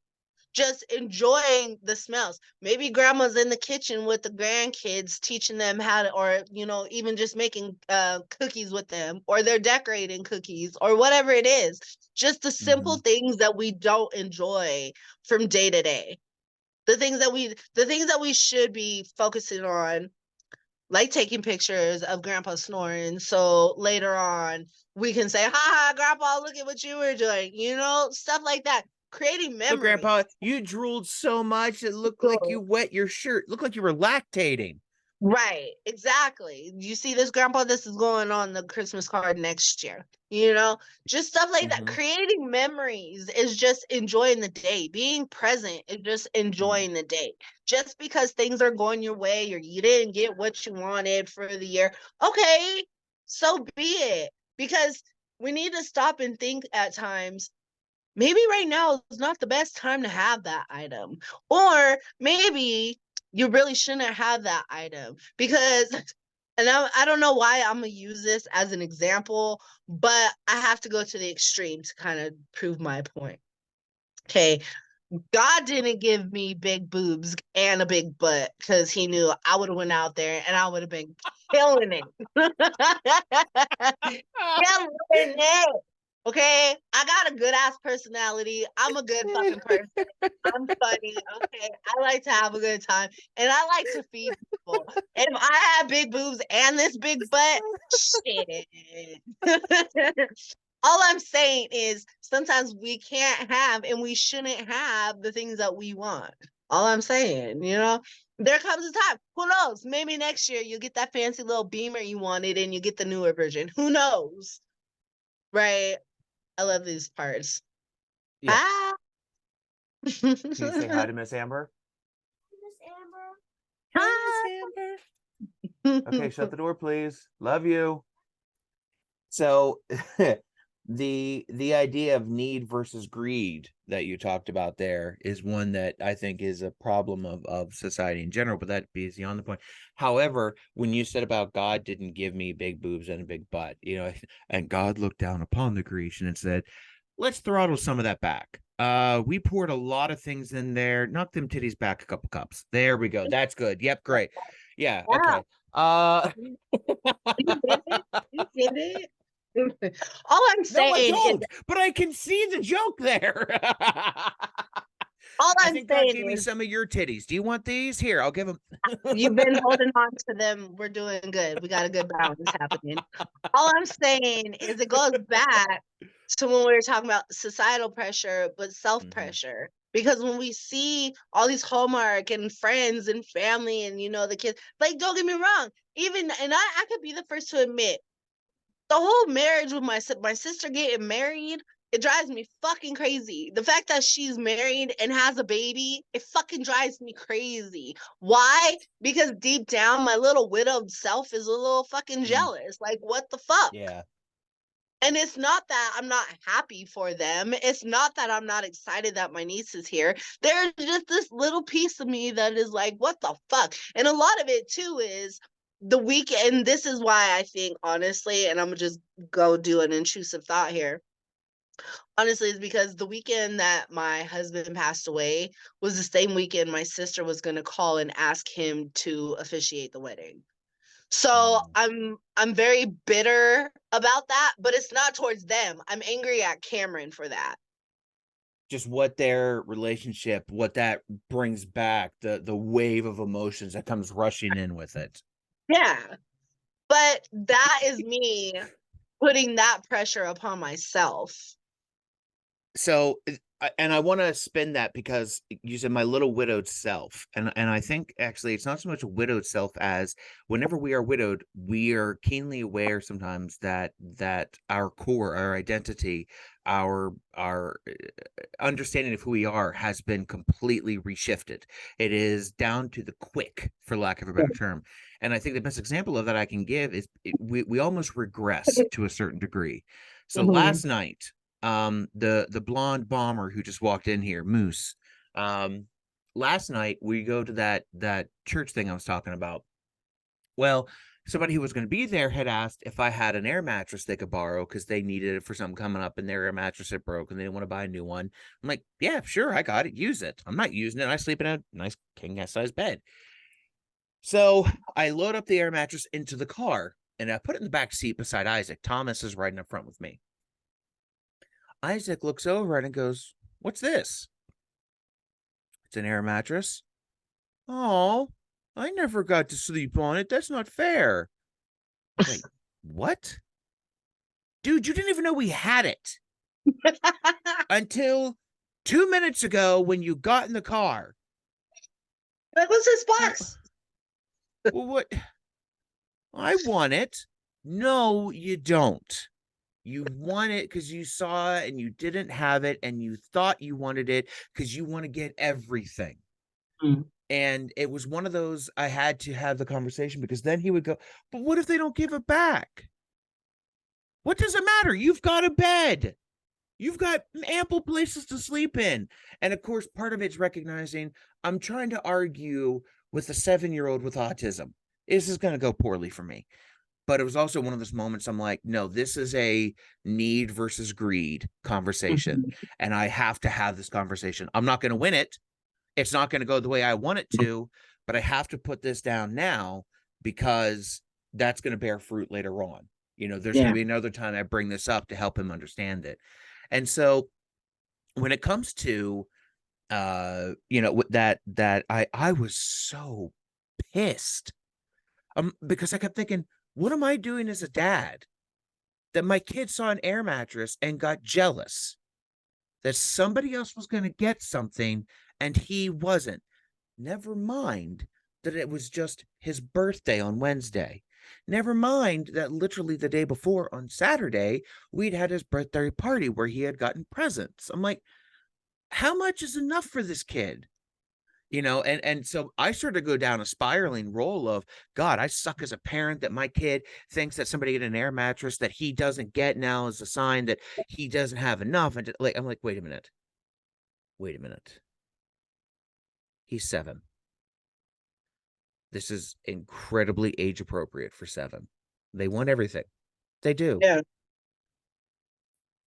Just enjoying the smells. Maybe grandma's in the kitchen with the grandkids teaching them how to, or, even just making cookies with them, or they're decorating cookies, or whatever it is. Just the simple Hmm. things that we don't enjoy from day to day. The things that we should be focusing on, like taking pictures of grandpa snoring, so later on we can say, ha ha, grandpa, look at what you were doing, stuff like that, creating Look, Grandpa, memories. you drooled so much it looked like you wet your shirt. Looked like you were lactating. Right, exactly. You see this, grandpa, this is going on the Christmas card next year. Just stuff like that. Hmm. Creating memories is just enjoying the day. Being present is just enjoying the day. Just because things are going your way or you didn't get what you wanted for the year, okay, so be it. Because we need to stop and think at times, maybe right now is not the best time to have that item. Or maybe you really shouldn't have that item because, and I don't know why I'm going to use this as an example, but I have to go to the extreme to kind of prove my point. Okay. God didn't give me big boobs and a big butt because he knew I would have went out there and I would have been killing it. Killing it. Okay, I got a good ass personality. I'm a good fucking person. I'm funny. Okay, I like to have a good time, and I like to feed people. If I had big boobs and this big butt, shit. All I'm saying is sometimes we can't have and we shouldn't have the things that we want. All I'm saying, there comes a time. Who knows? Maybe next year you'll get that fancy little beamer you wanted and you get the newer version. Who knows? Right? I love these parts. Yeah. Ah. Can you say hi to Miss Amber? Miss Amber. Hi, Miss Amber. Okay, shut the door, please. Love you. So the idea of need versus greed that you talked about there is one that I think is a problem of society in general, but that is beyond the point. However, when you said about God didn't give me big boobs and a big butt, and God looked down upon the creation and said, let's throttle some of that back. We poured a lot of things in there. Knock them titties back a couple cups. There we go. That's good. Yep, great. Yeah, Yeah, okay. you did it. You did it. All I'm No, I saying is, don't, but I can see the joke there. all I I'm think God saying gave me is, some of your titties. Do you want these? Here, I'll give them. you've been holding on to them. We're doing good. We got a good balance happening. All I'm saying is, it goes back to when we were talking about societal pressure, but self Mhm. pressure. Because when we see all these Hallmark and friends and family and the kids, like, don't get me wrong, even and I could be the first to admit the whole marriage with my sister getting married, it drives me fucking crazy. The fact that she's married and has a baby, it fucking drives me crazy. Why? Because deep down, my little widowed self is a little fucking Mm, jealous. Like, what the fuck? yeah. And it's not that I'm not happy for them. It's not that I'm not excited that my niece is here. There's just this little piece of me that is like, what the fuck? And a lot of it too is the weekend. This is why I think, honestly, and I'm gonna just go do an intrusive thought here. Honestly, is because the weekend that my husband passed away was the same weekend my sister was gonna call and ask him to officiate the wedding. So Mm. I'm very bitter about that, but it's not towards them. I'm angry at Cameron for that. Just what their relationship, what that brings back, the wave of emotions that comes rushing in with it. Yeah. But that is me putting that pressure upon myself. So and I want to spin that because you said my little widowed self, and I think actually it's not so much a widowed self as whenever we are widowed, we are keenly aware sometimes that our core, our identity, our understanding of who we are has been completely reshifted. It is down to the quick, for lack of a better term. And I think the best example of that I can give is we almost regress to a certain degree. So Mhm. last night, the blonde bomber who just walked in here, Moose. Um, Last night we go to that church thing I was talking about. Well, somebody who was going to be there had asked if I had an air mattress they could borrow because they needed it for something coming up and their air mattress had broke and they didn't want to buy a new one. I'm like, yeah, sure, I got it. Use it. I'm not using it. I sleep in a nice king size bed. So I load up the air mattress into the car and I put it in the back seat beside Isaac. Thomas is riding up front with me. Isaac looks over and goes, what's this? It's an air mattress. Oh, I never got to sleep on it. That's not fair. Wait, what? Dude, you didn't even know we had it until 2 minutes ago when you got in the car. Like, what's this Well, box? well, what? I want it. No, you don't. You want it because you saw it and you didn't have it and you thought you wanted it because you want to get everything. Mm. And it was one of those I had to have the conversation because then he would go, but what if they don't give it back? What does it matter? You've got a bed. You've got ample places to sleep in. And of course, part of it's recognizing I'm trying to argue with a 7-year-old with autism. This is going to go poorly for me. But it was also one of those moments I'm like, no, this is a need versus greed conversation. Mhm. And I have to have this conversation. I'm not going to win it. It's not going to go the way I want it to, but I have to put this down now because that's going to bear fruit later on. There's going Yeah. to be another time I bring this up to help him understand it. And so when it comes to that I was so pissed. Because I kept thinking, what am I doing as a dad that my kid saw an air mattress and got jealous that somebody else was going to get something and he wasn't? Never mind that it was just his birthday on Wednesday. Never mind that literally the day before on Saturday, we'd had his birthday party where he had gotten presents. I'm like, how much is enough for this kid? And so I started to go down a spiraling role of, God, I suck as a parent that my kid thinks that somebody get an air mattress that he doesn't get now is a sign that he doesn't have enough. And like, I'm like, wait a minute. He's 7. This is incredibly age appropriate for 7. They want everything. They do. Yeah.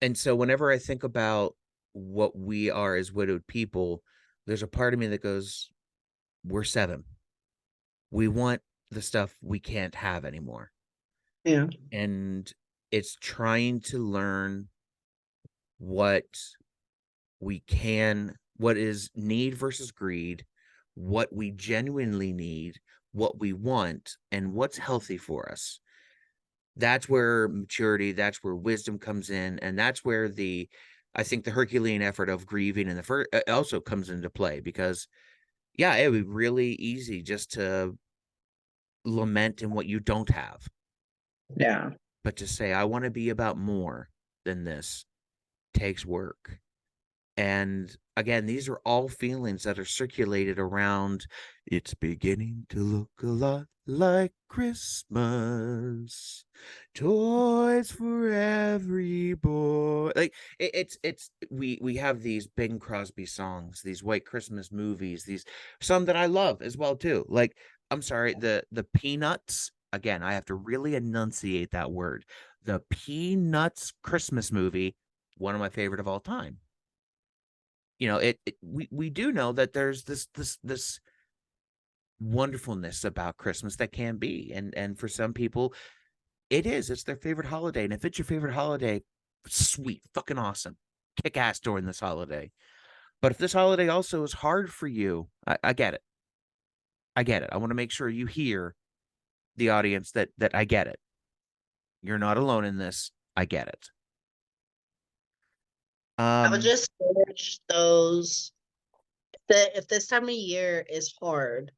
And so whenever I think about what we are as widowed people, there's a part of me that goes, we're 7. We want the stuff we can't have anymore. Yeah. And it's trying to learn what what is need versus greed, what we genuinely need, what we want, and what's healthy for us. That's where maturity, that's where wisdom comes in, and that's where I think the Herculean effort of grieving in the first also comes into play, because yeah, it would be really easy just to lament in what you don't have. Yeah. But to say, I want to be about more than this takes work. And again, these are all feelings that are circulated around. It's beginning to look a lot like Christmas. Toys for every boy. Like we have these Bing Crosby songs, these White Christmas movies, these some that I love as well too. Like, I'm sorry, the Peanuts. Again, I have to really enunciate that word. The Peanuts Christmas movie, one of my favorite of all time. We do know that there's this wonderfulness about Christmas that can be, and for some people it's their favorite holiday. And if it's your favorite holiday, sweet, fucking awesome, kick ass during this holiday. But if this holiday also is hard for you, I get it. I want to make sure you hear, the audience, that I get it. You're not alone in this. I get it. I would um just urge those that if this time of year is hard,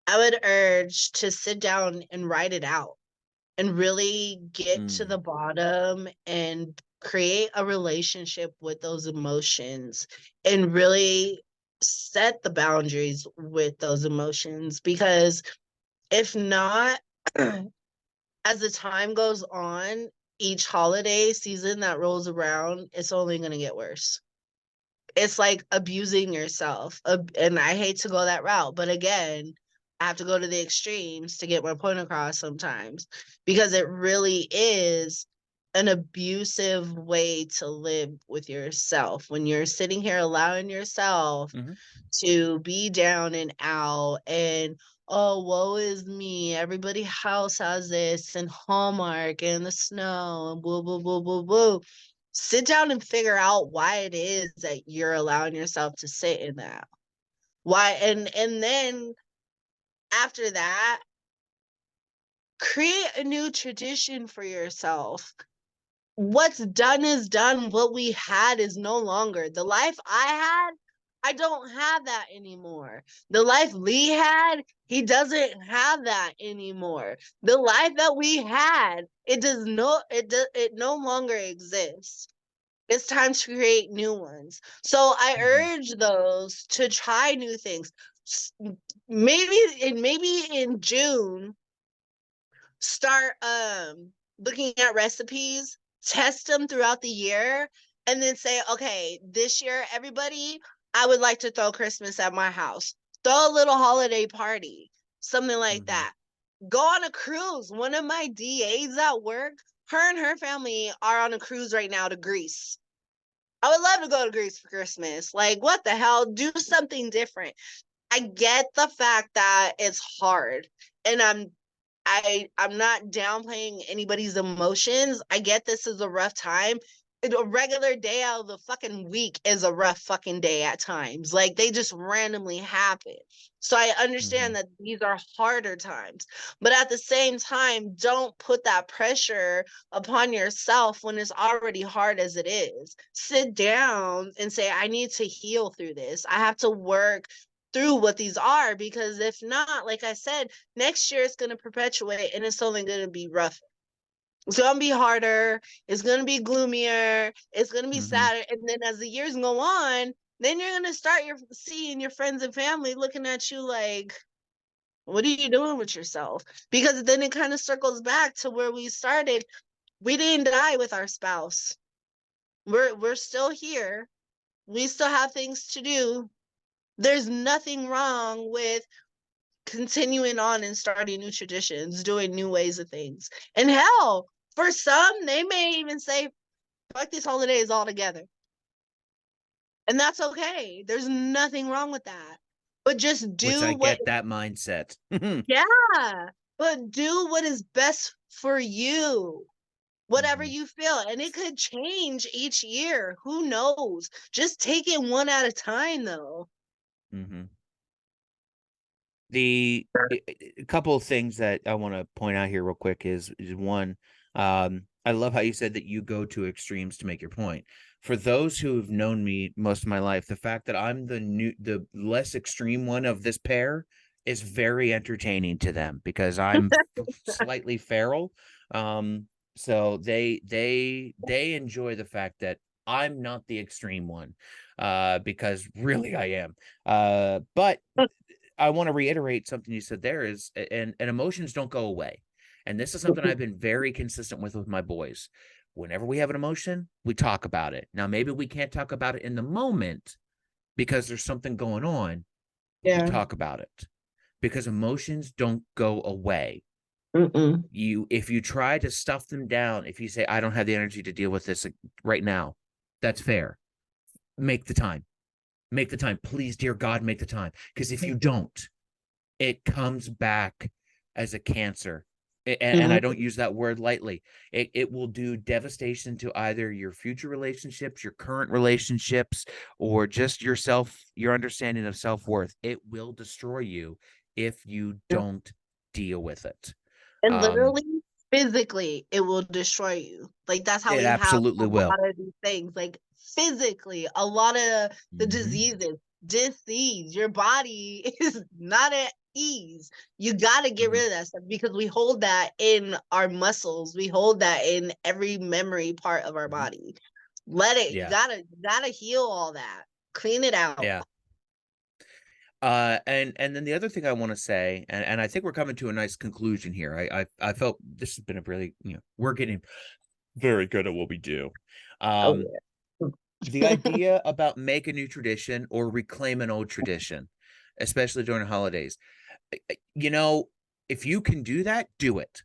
I would urge to sit down and write it out and really get to mm, the bottom and create a relationship with those emotions and really set the boundaries with those emotions. Because if not, as the time goes on, each holiday season that rolls around, it's only going to get worse. It's like abusing yourself. And I hate to go that route, but again, I have to go to the extremes to get my point across sometimes, because it really is an abusive way to live with yourself when you're sitting here allowing yourself mhm. to be down and out and, oh, woe is me, everybody house has this and Hallmark and the snow and boo boo boo boo boo. Sit down and figure out why it is that you're allowing yourself to sit in that. Why, and then after that, create a new tradition for yourself. What's done is done. What we had is no longer. The life I had, I don't have that anymore. The life Lee had, he doesn't have that anymore. The life that we had, it no longer exists. It's time to create new ones. So I Mhm. urge those to try new things. Maybe in June, start looking at recipes, test them throughout the year, and then say, okay, this year, everybody, I would like to throw Christmas at my house. Throw a little holiday party, something like Mhm. that. Go on a cruise. One of my DAs at work, her and her family are on a cruise right now to Greece. I would love to go to Greece for Christmas. Like, what the hell? Do something different. I get the fact that it's hard, and I'm not downplaying anybody's emotions. I get this is a rough time. A regular day out of the fucking week is a rough fucking day at times. Like, they just randomly happen. So I understand that these are harder times. But at the same time, don't put that pressure upon yourself when it's already hard as it is. Sit down and say, I need to heal through this. I have to work through what these are, because if not, like I said, next year it's going to perpetuate and it's only going to be rough. It's going to be harder. It's going to be gloomier. It's going to be sadder. And then as the years go on, then you're going to start seeing your friends and family looking at you like, what are you doing with yourself? Because then it kind of circles back to where we started. We didn't die with our spouse. We're still here. We still have things to do. There's nothing wrong with continuing on and starting new traditions, doing new ways of things. And hell, for some, they may even say, fuck these holidays altogether. And that's okay. There's nothing wrong with that. But just Which do I what, get that mindset. yeah, but do what is best for you. Whatever Mhm. you feel. And it could change each year. Who knows? Just take it one at a time, though. Mhm. A couple of things that I want to point out here real quick is one, I love how you said that you go to extremes to make your point. For those who have known me most of my life, the fact that I'm the less extreme one of this pair is very entertaining to them because I'm slightly feral. So they enjoy the fact that I'm not the extreme one, because really I am. But I want to reiterate something you said there is, and emotions don't go away. And this is something I've been very consistent with my boys. Whenever we have an emotion, we talk about it. Now, maybe we can't talk about it in the moment because there's something going on, but we Yeah. talk about it because emotions don't go away. Mm-mm. If you try to stuff them down, if you say, I don't have the energy to deal with this right now, that's fair. Make the time. Make the time. Please, dear God, make the time. Because if you don't, it comes back as a cancer. And I Mhm. don't use that word lightly. It will do devastation to either your future relationships, your current relationships, or just yourself, your understanding of self-worth. It will destroy you if you don't deal with it. And Um, literally, physically, it will destroy you. Like, that's how it we have absolutely a will. lot of these things. Like, physically, a lot of the Mhm. diseases, disease, your body is not at ease. You got to get Mhm. rid of that stuff because we hold that in our muscles. We hold that in every memory part of our Mhm. body. Let it, Yeah. you gotta heal all that. Clean it out. Yeah. And then the other thing I want to say, and I think we're coming to a nice conclusion here. I felt this has been a really, we're getting very good at what we do. Oh, Um, yeah. the idea about make a new tradition or reclaim an old tradition, especially during holidays. You know, if you can do that, do it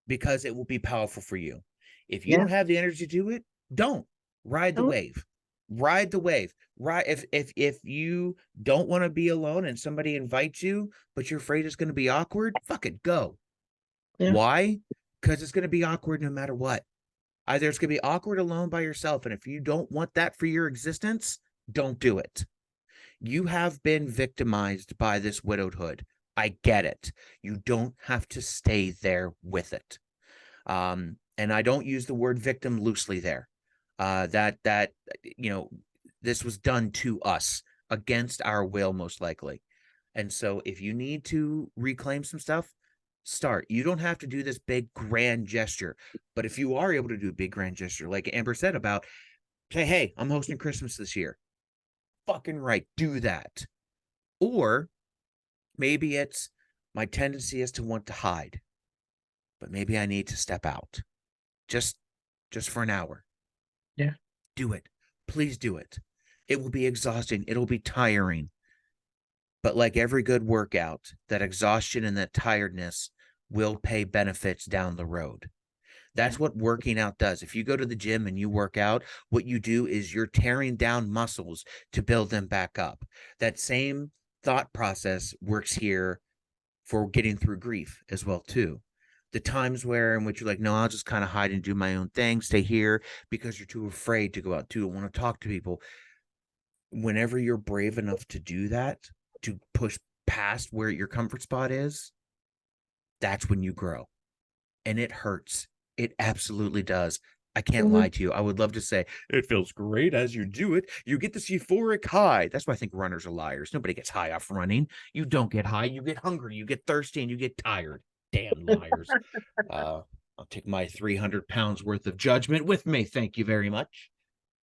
because it will be powerful for you. If you Yeah. don't have the energy to do it, don't ride the Oh, wave. Ride the wave. Right. If you don't want to be alone and somebody invites you, but you're afraid it's going to be awkward, fuck it, go. yeah. Why? Because it's going to be awkward no matter what. Either it's going to be awkward alone by yourself, and if you don't want that for your existence, don't do it. You have been victimized by this widowhood. I get it. You don't have to stay there with it. And I don't use the word victim loosely there. That you know, this was done to us against our will, most likely. And so, if you need to reclaim some stuff, start. You don't have to do this big grand gesture, but if you are able to do a big grand gesture, like Amber said about, say, hey, I'm hosting Christmas this year. Fucking right, do that. Or maybe it's my tendency is to want to hide, but maybe I need to step out just just for an hour. Yeah. Do it. Please do it. It will be exhausting. It'll be tiring. But like every good workout, that exhaustion and that tiredness will pay benefits down the road. That's what working out does. If you go to the gym and you work out, what you do is you're tearing down muscles to build them back up. That same thought process works here for getting through grief as well too. The times where in which you're like, no, I'll just kind of hide and do my own thing, stay here because you're too afraid to go out, too, want to talk to people. Whenever you're brave enough to do that, to push past where your comfort spot is, that's when you grow. And it hurts. It absolutely does. I can't lie to you. I would love to say it feels great as you do it. You get this euphoric high. That's why I think runners are liars. Nobody gets high off running. You don't get high. You get hungry. You get thirsty, and you get tired. Damn liars. I'll take my 300 pounds worth of judgment with me. Thank you very much.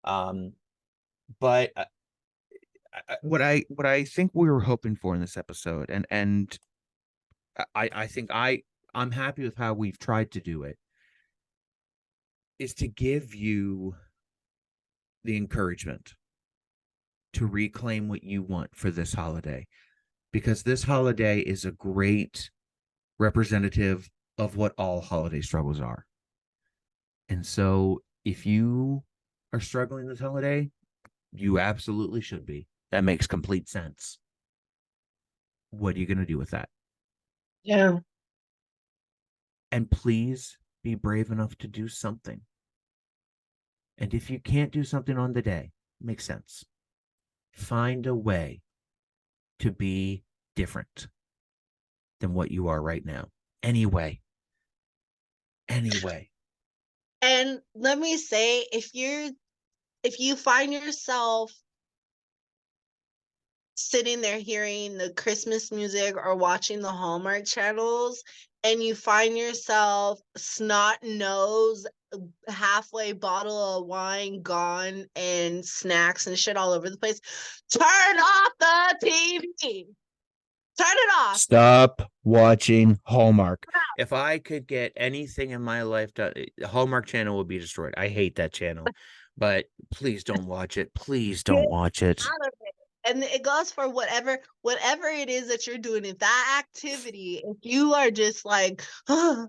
But what I think we were hoping for in this episode, and I think I'm happy with how we've tried to do it, is to give you the encouragement to reclaim what you want for this holiday, because this holiday is a great representative of what all holiday struggles are. And so if you are struggling this holiday, you absolutely should be. That makes complete sense. What are you going to do with that? Yeah. And please be brave enough to do something. And if you can't do something on the day, makes sense. Find a way to be different than what you are right now. Anyway. And let me say, if you find yourself sitting there hearing the Christmas music or watching the Hallmark channels, and you find yourself snot nose, halfway bottle of wine gone, and snacks and shit all over the place, turn off the TV. Turn it off. Stop watching Hallmark. If I could get anything in my life done, Hallmark channel will be destroyed. I hate that channel. But please don't watch it. Please don't watch it. Out of it. And it goes for whatever it is that you're doing. If that activity, if you are just like in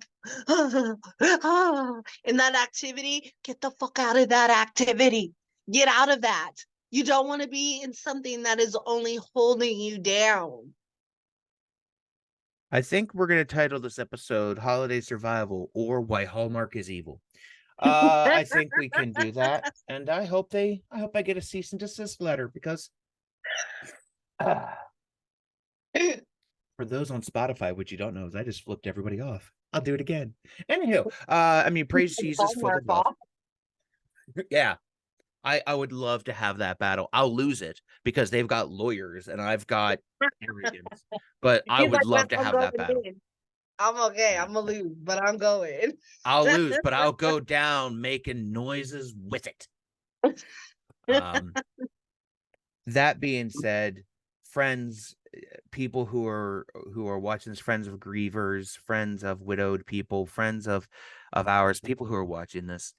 that activity, get the fuck out of that activity. Get out of that. You don't want to be in something that is only holding you down. I think we're going to title this episode Holiday Survival or Why Hallmark is Evil. I think we can do that. And I hope I get a cease and desist letter, because for those on Spotify, which you don't know, is I just flipped everybody off. I'll do it again. Anywho, I mean, praise Jesus full of love. Yeah. I would love to have that battle. I'll lose it because they've got lawyers and I've got arrogance. But I would love to have that battle. I'm okay. I'm gonna lose, but I'm going. I'll lose, but I'll go down making noises with it. That being said, friends, people who are watching this, friends of grievers, friends of widowed people, friends of ours, people who are watching this,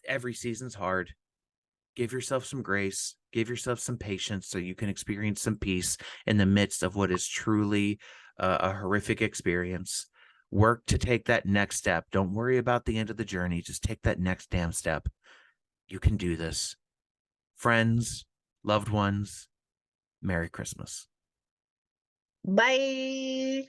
every season's hard. Give yourself some grace, give yourself some patience so you can experience some peace in the midst of what is truly a horrific experience. Work to take that next step. Don't worry about the end of the journey. Just take that next damn step. You can do this. Friends, loved ones, Merry Christmas. Bye.